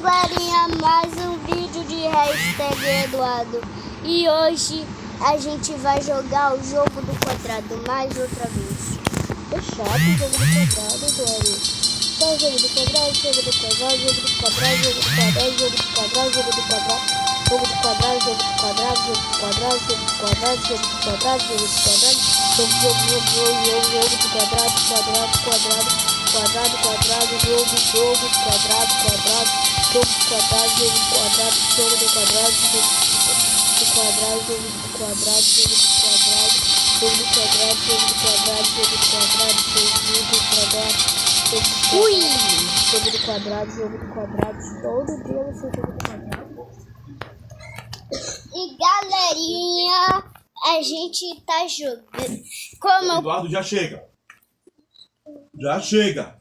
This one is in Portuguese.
galerinha, mais um vídeo de hashtag Eduardo. E hoje a gente vai jogar o jogo do quadrado mais outra vez. É chato o jogo do quadrado, Eduardo. Só o jogo do quadrado, jogo do quadrado, jogo do quadrado, jogo do quadrado, jogo do quadrado, jogo do quadrado, jogo do quadrado, jogo do quadrado, jogo do quadrado, jogo do quadrado, jogo do quadrado, jogo do quadrado, jogo do quadrado, quadrado, quadrado, quadrado, quadrado, jogo, quadrado, quadrado, jogo quadrado, jogo quadrado, jogo do quadrado, jogo do quadrado, jogo do quadrado, jogo do quadrado, jogo do quadrado, jogo do quadrado, jogo do quadrado, jogo do quadrado, jogo do quadrado, jogo do quadrado, todo dia você joga do quadrado. E galerinha, a gente tá jogando. Como Eduardo, já chega. Já chega.